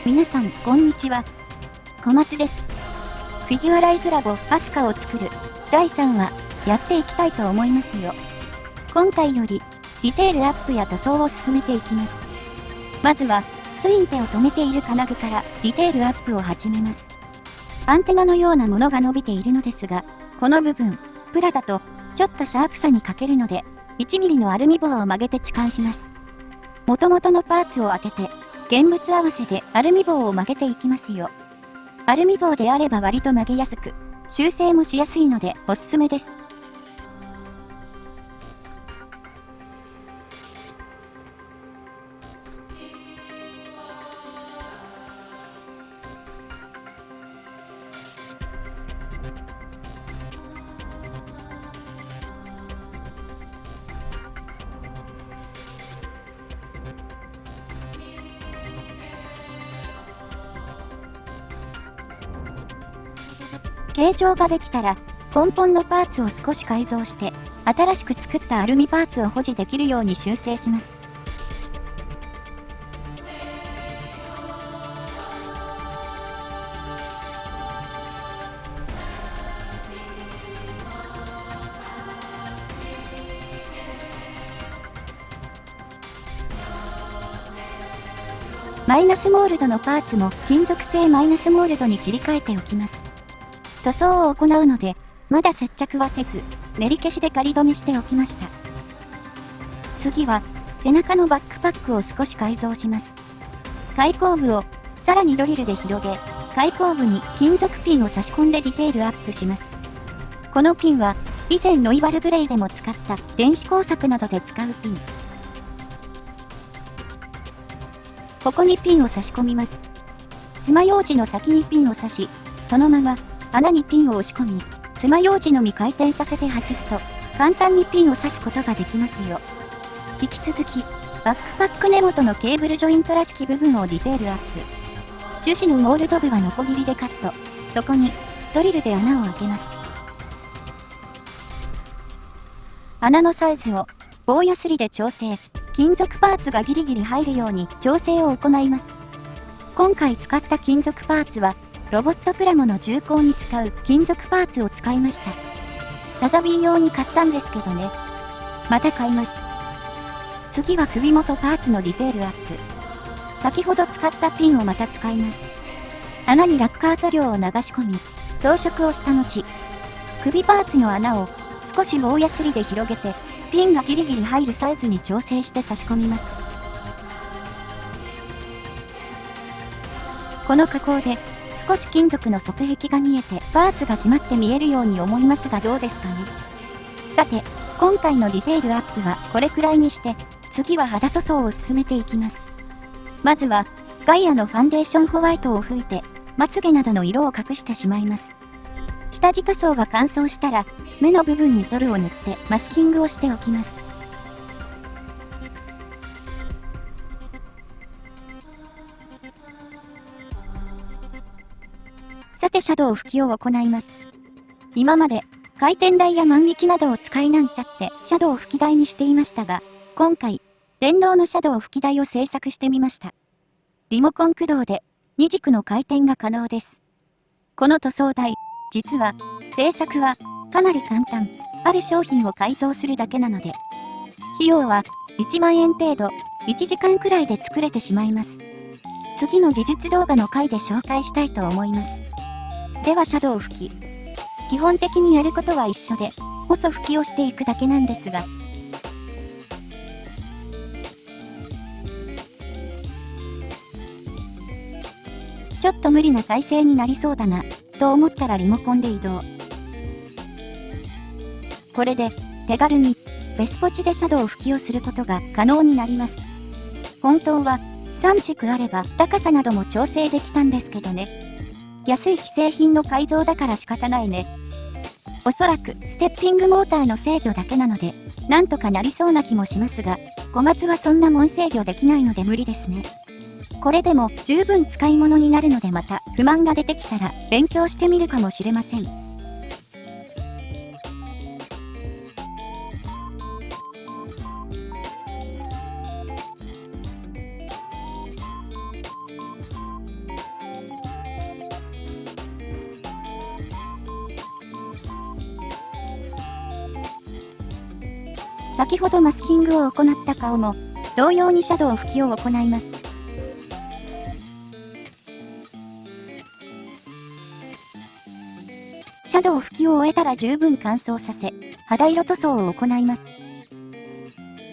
皆さん、こんにちは。小松です。フィギュアライズラボアスカを作る第3話、やっていきたいと思いますよ。今回より、ディテールアップや塗装を進めていきます。まずは、ツインテを止めている金具からディテールアップを始めます。アンテナのようなものが伸びているのですが、この部分、プラだと、ちょっとシャープさに欠けるので、1ミリのアルミ棒を曲げて置換します。元々のパーツを当てて、現物合わせでアルミ棒を曲げていきますよ。アルミ棒であれば割と曲げやすく、修正もしやすいのでおすすめです。形状ができたら、根本のパーツを少し改造して、新しく作ったアルミパーツを保持できるように修正します。マイナスモールドのパーツも金属製マイナスモールドに切り替えておきます。塗装を行うので、まだ接着はせず、練り消しで仮止めしておきました。次は、背中のバックパックを少し改造します。開口部を、さらにドリルで広げ、開口部に金属ピンを差し込んでディテールアップします。このピンは、以前ノイバルグレイでも使った電子工作などで使うピン。ここにピンを差し込みます。爪楊枝の先にピンを刺し、そのまま、穴にピンを押し込み、爪楊枝のみ回転させて外すと、簡単にピンを刺すことができますよ。引き続き、バックパック根元のケーブルジョイントらしき部分をディテールアップ。樹脂のモールド部はノコギリでカット。そこに、ドリルで穴を開けます。穴のサイズを、棒やすりで調整。金属パーツがギリギリ入るように調整を行います。今回使った金属パーツは、ロボットプラモの重工に使う金属パーツを使いました。サザビー用に買ったんですけどね。また買います。次は首元パーツのディテールアップ。先ほど使ったピンをまた使います。穴にラッカー塗料を流し込み、装飾をした後、首パーツの穴を少し棒やすりで広げて、ピンがギリギリ入るサイズに調整して差し込みます。この加工で、少し金属の側壁が見えてパーツが締まって見えるように思いますがどうですかね。さて、今回のディテールアップはこれくらいにして、次は肌塗装を進めていきます。まずは、ガイアのファンデーションホワイトを吹いて、まつげなどの色を隠してしまいます。下地塗装が乾燥したら、目の部分にゾルを塗ってマスキングをしておきます。さてシャドウ吹きを行います。今まで回転台や万引きなどを使いなんちゃってシャドウ吹き台にしていましたが、今回電動のシャドウ吹き台を製作してみました。リモコン駆動で2軸の回転が可能です。この塗装台、実は製作はかなり簡単。ある商品を改造するだけなので、費用は1万円程度、1時間くらいで作れてしまいます。次の技術動画の回で紹介したいと思います。ではシャドウ吹き。基本的にやることは一緒で、細吹きをしていくだけなんですが、ちょっと無理な体勢になりそうだな、と思ったらリモコンで移動。これで、手軽に、ベスポチでシャドウ吹きをすることが可能になります。本当は、3軸あれば高さなども調整できたんですけどね。安い既製品の改造だから仕方ないね。おそらくステッピングモーターの制御だけなので、なんとかなりそうな気もしますが、小松はそんなもん制御できないので無理ですね。これでも十分使い物になるのでまた不満が出てきたら勉強してみるかもしれません。先ほどマスキングを行った顔も、同様にシャドウ拭きを行います。シャドウ拭きを終えたら十分乾燥させ、肌色塗装を行います。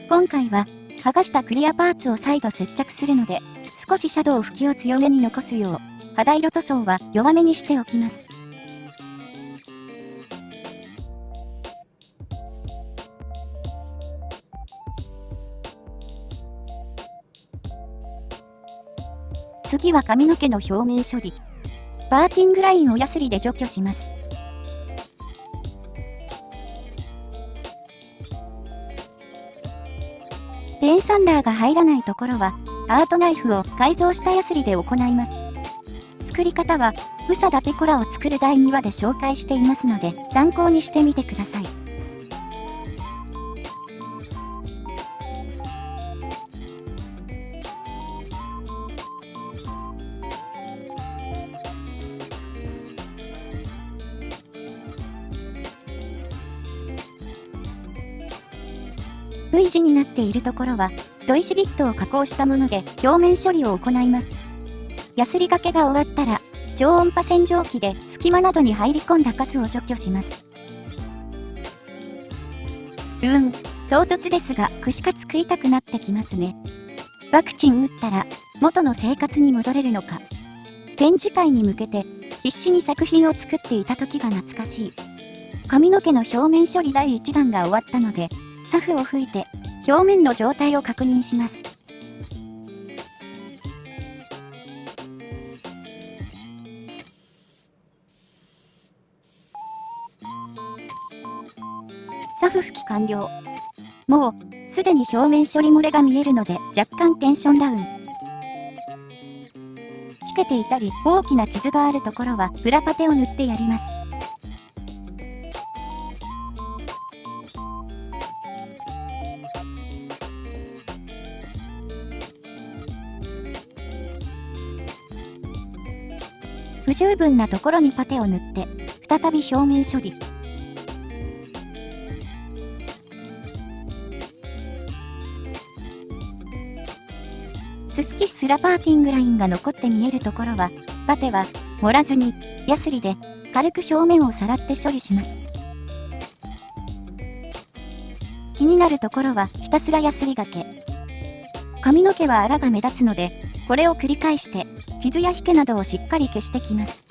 今回は、剥がしたクリアパーツを再度接着するので、少しシャドウ拭きを強めに残すよう、肌色塗装は弱めにしておきます。次は髪の毛の表面処理。パーティングラインをヤスリで除去します。ペンサンダーが入らないところは、アートナイフを改造したヤスリで行います。作り方は、ウサダペコラを作る第2話で紹介していますので、参考にしてみてください。V 字になっているところは、砥石ビットを加工したもので表面処理を行います。ヤスリがけが終わったら、超音波洗浄機で隙間などに入り込んだカスを除去します。唐突ですが串カツ食いたくなってきますね。ワクチン打ったら元の生活に戻れるのか。展示会に向けて必死に作品を作っていた時が懐かしい。髪の毛の表面処理第1弾が終わったので、サフを吹いて表面の状態を確認します。サフ拭き完了。もうすでに表面処理漏れが見えるので若干テンションダウン。引けていたり大きな傷があるところはプラパテを塗ってやります。不十分なところにパテを塗って再び表面処理。ススキスラパーティングラインが残って見えるところは、パテは盛らずにヤスリで軽く表面をさらって処理します。気になるところはひたすらヤスリがけ。髪の毛は粗が目立つので、これを繰り返して傷や引けなどをしっかり消してきます。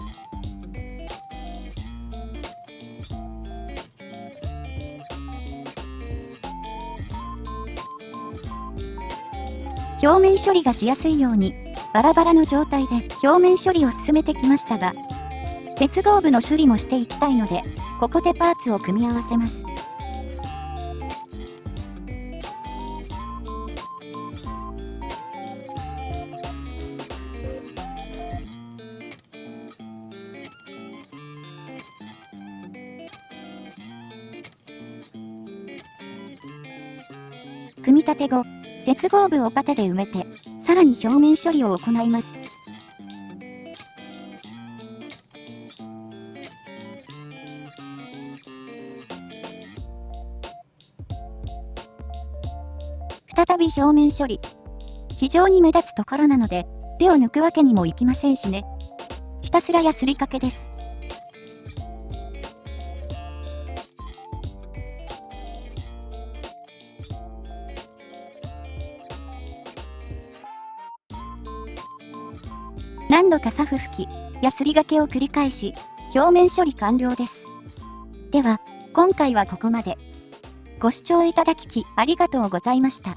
表面処理がしやすいようにバラバラの状態で表面処理を進めてきましたが、接合部の処理もしていきたいので、ここでパーツを組み合わせます。組み立て後、接合部をパテで埋めて、さらに表面処理を行います。再び表面処理。非常に目立つところなので、手を抜くわけにもいきませんしね。ひたすらヤスリかけです。何度かサフ拭き、ヤスリがけを繰り返し、表面処理完了です。では、今回はここまで。ご視聴いただきありがとうございました。